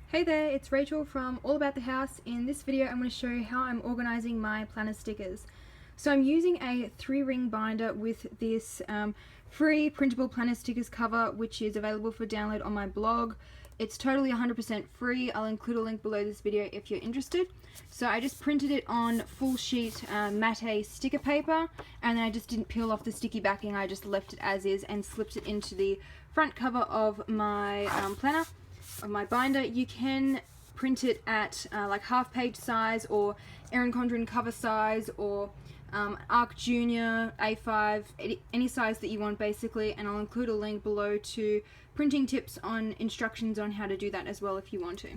Hey there, it's Rachel from All About the House. In this video I'm going to show you how I'm organising my planner stickers. So I'm using a 3-ring binder with this free printable planner stickers cover, which is available for download on my blog. It's totally 100% free. I'll include a link below this video if you're interested. So I just printed it on full sheet matte sticker paper, and then I just didn't peel off the sticky backing. I just left it as is and slipped it into the front cover of my planner. Of my binder. You can print it at like half page size or Erin Condren cover size or Arc Junior, A5, any size that you want basically, and I'll include a link below to printing tips on instructions on how to do that as well if you want to.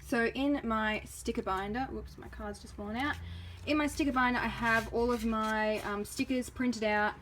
So in my sticker binder, whoops, my card's just fallen out. In my sticker binder I have all of my stickers printed out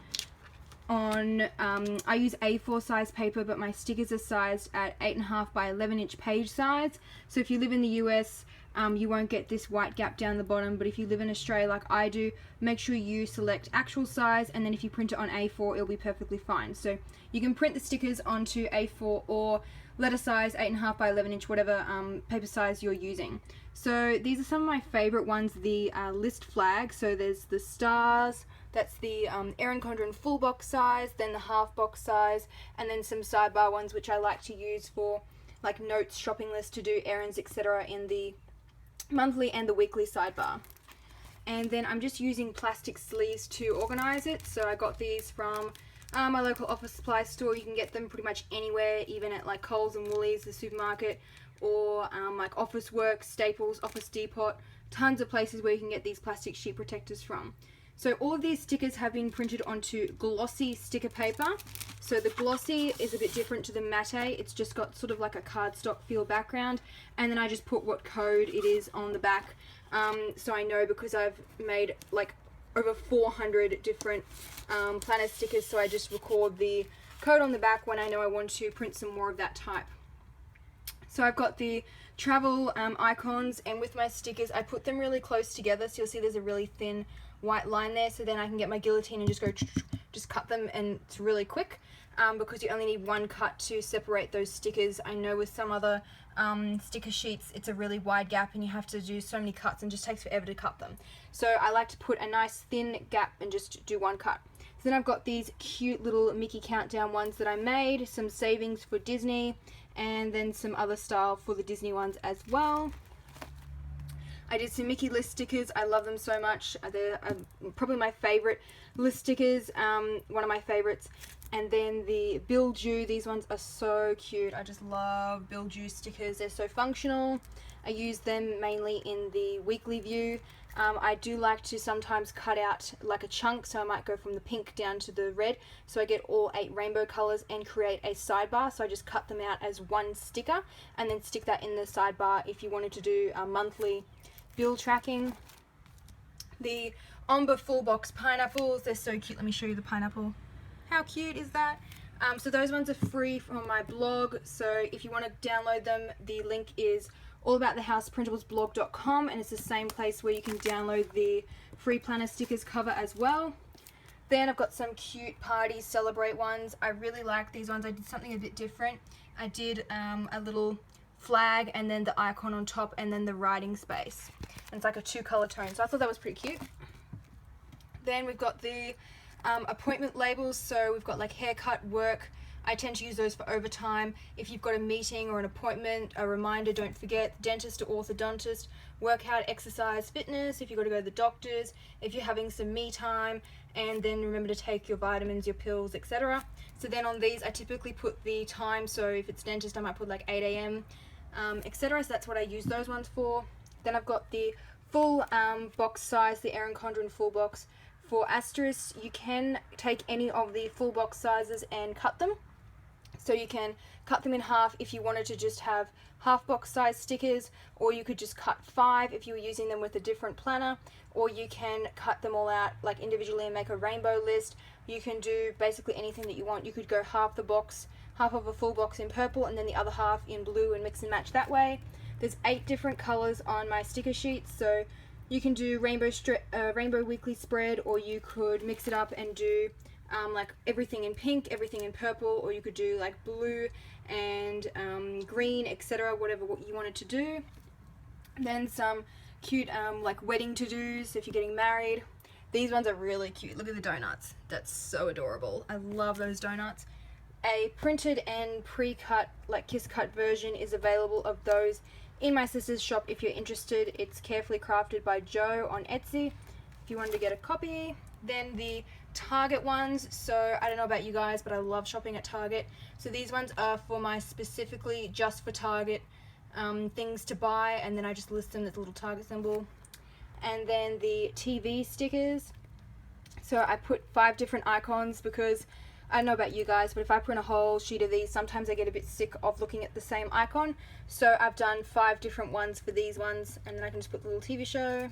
on, I use A4 size paper, but my stickers are sized at 8.5 by 11 inch page size. So if you live in the US, you won't get this white gap down the bottom, but if you live in Australia like I do, make sure you select actual size, and then if you print it on A4 it'll be perfectly fine. So you can print the stickers onto A4 or letter size 8.5 by 11 inch, whatever paper size you're using. So these are some of my favorite ones, the list flag. So there's the stars, that's the Erin Condren full box size, then the half box size, and then some sidebar ones which I like to use for like notes, shopping list, to do errands, etc. in the monthly and the weekly sidebar. And then I'm just using plastic sleeves to organize it. So I got these from my local office supply store. You can get them pretty much anywhere, even at like Coles and Woolies, the supermarket, or like Office Works, Staples, Office Depot, tons of places where you can get these plastic sheet protectors from. So all of these stickers have been printed onto glossy sticker paper. So the glossy is a bit different to the matte. It's just got sort of like a cardstock feel background, and then I just put what code it is on the back. So I know, because I've made like over 400 different planner stickers, so I just record the code on the back when I know I want to print some more of that type. So I've got the travel icons, and with my stickers I put them really close together, so you'll see there's a really thin white line there, so then I can get my guillotine and just cut them, and it's really quick because you only need one cut to separate those stickers. I know with some other sticker sheets it's a really wide gap and you have to do so many cuts and just takes forever to cut them. So I like to put a nice thin gap and just do one cut. So then I've got these cute little Mickey countdown ones that I made, some savings for Disney, and then some other style for the Disney ones as well. I did some Mickey list stickers. I love them so much. They're probably my favorite list stickers, one of my favorites. And then the Bill Jew, these ones are so cute. I just love Bill Jew stickers. They're so functional. I use them mainly in the weekly view. I do like to sometimes cut out like a chunk, so I might go from the pink down to the red, so I get all 8 rainbow colors and create a sidebar. So I just cut them out as one sticker and then stick that in the sidebar if you wanted to do a monthly bill tracking. The Ombre full box pineapples, they're so cute. Let me show you the pineapple. How cute is that? So those ones are free from my blog, so if you want to download them, the link is allaboutthehouseprintablesblog.com, and it's the same place where you can download the free planner stickers cover as well. Then I've got some cute party celebrate ones. I really like these ones. I did something a bit different. I did a little flag and then the icon on top and then the writing space, and it's like a 2-color tone, so I thought that was pretty cute. Then we've got the appointment labels. So we've got like haircut, work. I tend to use those for overtime. If you've got a meeting or an appointment, a reminder, don't forget, dentist or orthodontist, workout, exercise, fitness, if you've got to go to the doctors, if you're having some me time, and then remember to take your vitamins, your pills, etc. So then on these I typically put the time, so if it's dentist I might put like 8 a.m. etc. So that's what I use those ones for. Then I've got the full box size, the Erin Condren full box. For asterisks, you can take any of the full box sizes and cut them. So you can cut them in half if you wanted to just have half box size stickers, or you could just cut 5 if you were using them with a different planner, or you can cut them all out like individually and make a rainbow list. You can do basically anything that you want. You could go half the box, half of a full box in purple and then the other half in blue and mix and match that way. There's 8 different colors on my sticker sheets, so you can do rainbow weekly spread, or you could mix it up and do like everything in pink, everything in purple, or you could do like blue and green, etc., whatever what you wanted to do. Then some cute like wedding to-dos if you're getting married. These ones are really cute. Look at the donuts. That's so adorable. I love those donuts. A printed and pre-cut, like kiss cut version is available of those in my sister's shop if you're interested. It's carefully crafted by Joe on Etsy if you wanted to get a copy. Then the Target ones, so I don't know about you guys, but I love shopping at Target. So these ones are for my specifically just for Target things to buy, and then I just list them with a little Target symbol. And then the TV stickers, so I put 5 different icons because I don't know about you guys, but if I print a whole sheet of these, sometimes I get a bit sick of looking at the same icon. So I've done 5 different ones for these ones, and then I can just put the little TV show.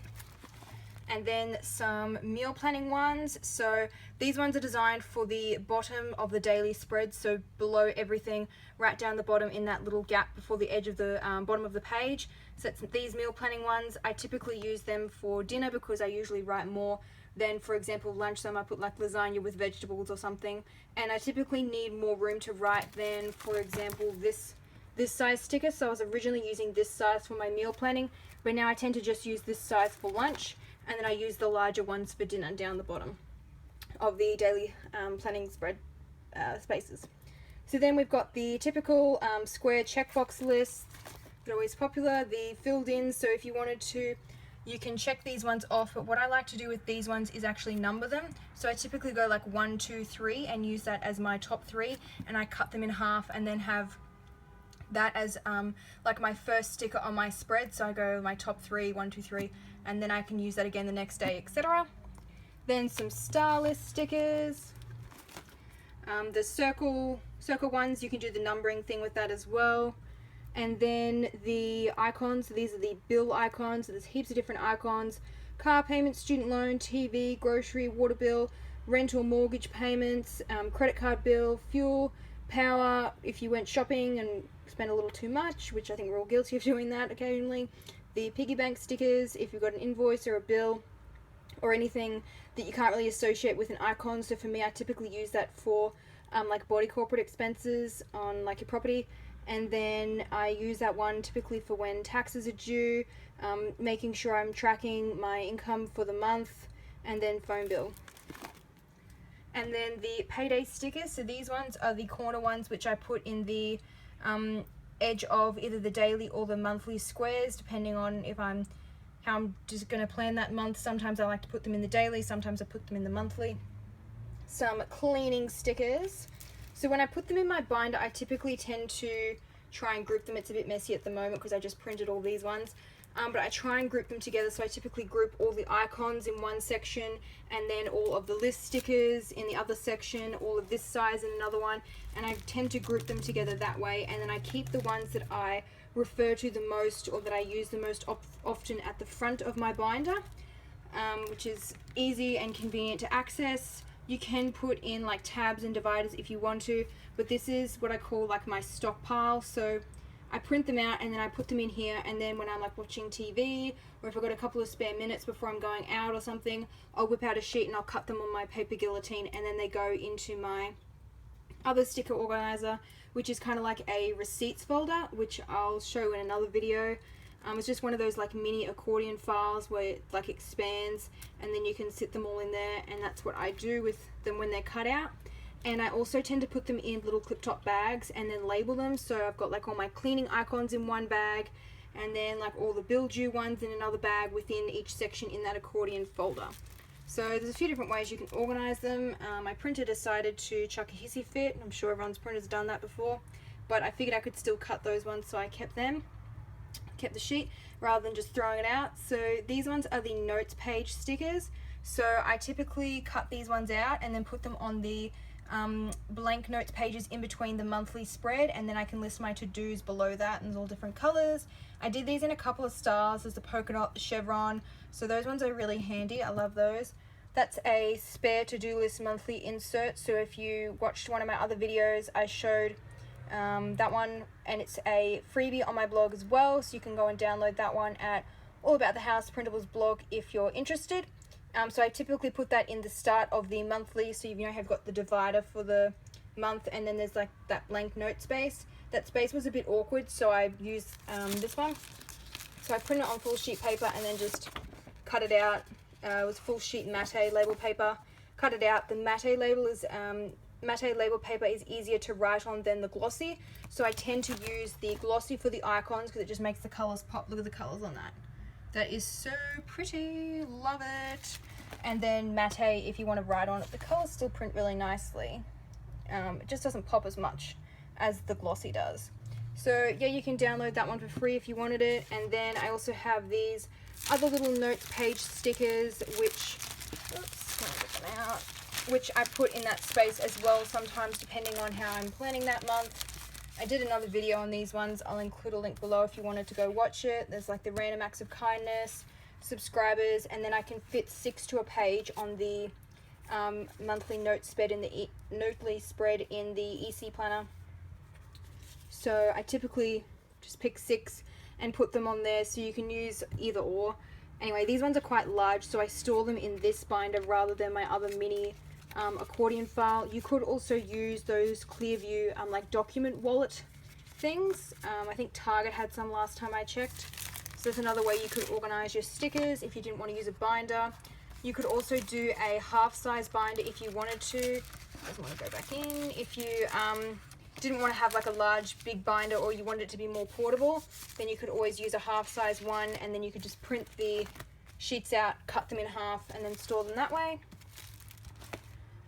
And then some meal planning ones. So these ones are designed for the bottom of the daily spread, so below everything, right down the bottom in that little gap before the edge of the bottom of the page. So it's these meal planning ones. I typically use them for dinner because I usually write more than, for example, lunch. So I might put like lasagna with vegetables or something, and I typically need more room to write than, for example, this size sticker. So I was originally using this size for my meal planning, but now I tend to just use this size for lunch, and then I use the larger ones for dinner down the bottom of the daily planning spread spaces. So then we've got the typical square checkbox list. They're always popular. The filled in, so if you wanted to, you can check these ones off, but what I like to do with these ones is actually number them. So I typically go like 1, 2, 3 and use that as my top 3, and I cut them in half and then have that as like my first sticker on my spread. So I go my top 3, 1, 2, 3, and then I can use that again the next day, etc. Then some star list stickers. The circle ones, you can do the numbering thing with that as well. And then the icons, so these are the bill icons. So there's heaps of different icons: car payment, student loan, TV, grocery, water bill, rental, mortgage payments, credit card bill, fuel, power if you went shopping and spent a little too much, which I think we're all guilty of doing that occasionally. The piggy bank stickers if you've got an invoice or a bill or anything that you can't really associate with an icon. So for me, I typically use that for like body corporate expenses on like your property. And then I use that one typically for when taxes are due, making sure I'm tracking my income for the month, and then phone bill. And then the payday stickers, so these ones are the corner ones which I put in the edge of either the daily or the monthly squares, depending on if how I'm just going to plan that month. Sometimes I like to put them in the daily, sometimes I put them in the monthly. Some cleaning stickers. So when I put them in my binder, I typically tend to try and group them. It's a bit messy at the moment because I just printed all these ones. But I try and group them together, so I typically group all the icons in one section, and then all of the list stickers in the other section, all of this size in another one, and I tend to group them together that way. And then I keep the ones that I refer to the most or that I use the most often at the front of my binder, which is easy and convenient to access. You can put in like tabs and dividers if you want to, but this is what I call like my stockpile. So I print them out and then I put them in here, and then when I'm like watching TV, or if I've got a couple of spare minutes before I'm going out or something, I'll whip out a sheet and I'll cut them on my paper guillotine, and then they go into my other sticker organizer, which is kind of like a receipts folder, which I'll show in another video. It's just one of those like mini accordion files where it like expands, and then you can sit them all in there, and that's what I do with them when they're cut out. And I also tend to put them in little clip top bags and then label them. So I've got like all my cleaning icons in one bag, and then like all the bill due ones in another bag within each section in that accordion folder. So there's a few different ways you can organize them. My printer decided to chuck a hissy fit. I'm sure everyone's printer's done that before, but I figured I could still cut those ones, so I kept them. Kept the sheet rather than just throwing it out. So these ones are the notes page stickers. So I typically cut these ones out and then put them on the blank notes pages in between the monthly spread, and then I can list my to-dos below that, and there's all different colors. I did these in a couple of styles. There's the polka dot, the chevron, so those ones are really handy. I love those. That's a spare to-do list monthly insert. So if you watched one of my other videos, I showed that one, and it's a freebie on my blog as well, so you can go and download that one at All About the House Printables blog if you're interested. So I typically put that in the start of the monthly, so you know have got the divider for the month, and then there's like that blank note space. that space was a bit awkward, so I used this one. So I printed it on full sheet paper and then just cut it out. It was full sheet matte label paper. Cut it out. The matte label paper is easier to write on than the glossy, so I tend to use the glossy for the icons because it just makes the colors pop. Look at the colors on that. That is so pretty. Love it. And then matte, if you want to write on it, the colors still print really nicely. It just doesn't pop as much as the glossy does. So yeah, you can download that one for free if you wanted it. And then I also have these other little notes page stickers, which, oops, let me get them out, which I put in that space as well sometimes depending on how I'm planning that month. I did another video on these ones. I'll include a link below if you wanted to go watch it. There's like the random acts of kindness, subscribers, and then I can fit 6 to a page on the monthly note spread in the EC planner. So I typically just pick 6 and put them on there so you can use either or. Anyway, these ones are quite large, so I store them in this binder rather than my other mini accordion file. You could also use those Clearview like document wallet things. I think Target had some last time I checked. So there's another way you could organize your stickers if you didn't want to use a binder. You could also do a half-size binder if you wanted to. I just want to go back in. If you didn't want to have like a large big binder, or you wanted it to be more portable, then you could always use a half-size one, and then you could just print the sheets out, cut them in half, and then store them that way.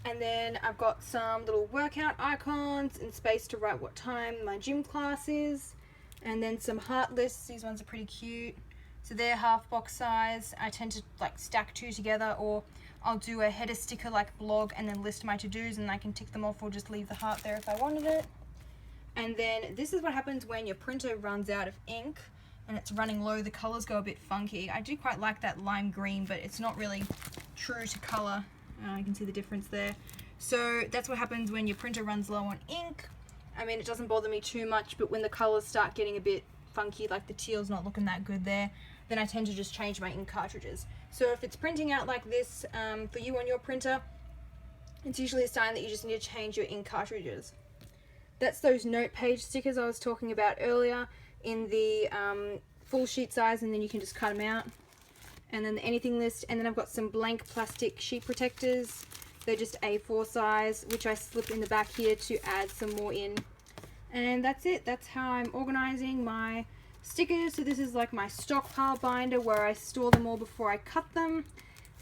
And then I've got some little workout icons and space to write what time my gym class is. And then some heart lists. These ones are pretty cute. So they're half box size. I tend to like stack 2 together, or I'll do a header sticker like blog and then list my to-dos, and I can tick them off or just leave the heart there if I wanted it. And then this is what happens when your printer runs out of ink and it's running low. The colors go a bit funky. I do quite like that lime green, but it's not really true to color. You can see the difference there. So that's what happens when your printer runs low on ink. I mean, it doesn't bother me too much, but when the colors start getting a bit funky, like the teal's not looking that good there, then I tend to just change my ink cartridges. So if it's printing out like this for you on your printer, it's usually a sign that you just need to change your ink cartridges. That's those note page stickers I was talking about earlier in the full sheet size, and then you can just cut them out. And then the anything list, and then I've got some blank plastic sheet protectors. They're just A4 size, which I slip in the back here to add some more in. And that's it. That's how I'm organizing my stickers. So this is like my stockpile binder where I store them all before I cut them,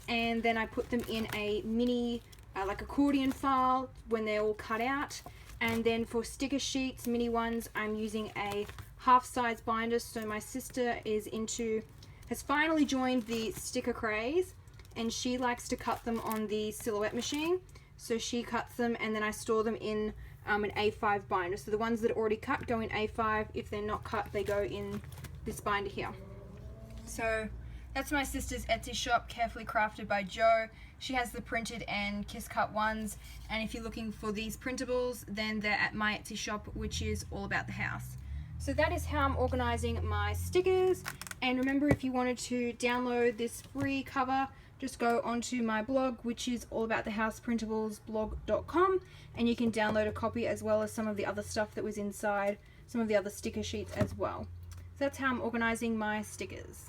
and then I put them in a mini like accordion file when they're all cut out. And then for sticker sheets, mini ones, I'm using a half-size binder. So my sister has finally joined the sticker craze, and she likes to cut them on the silhouette machine. So she cuts them, and then I store them in an A5 binder. So the ones that are already cut go in A5. If they're not cut, they go in this binder here. So that's my sister's Etsy shop, Carefully Crafted by Jo. She has the printed and kiss cut ones, and if you're looking for these printables, then they're at my Etsy shop, which is All About the House. So that is how I'm organizing my stickers. And remember, if you wanted to download this free cover, just go onto my blog, which is allaboutthehousePrintablesblog.com, and you can download a copy as well as some of the other stuff that was inside, some of the other sticker sheets as well. So that's how I'm organizing my stickers.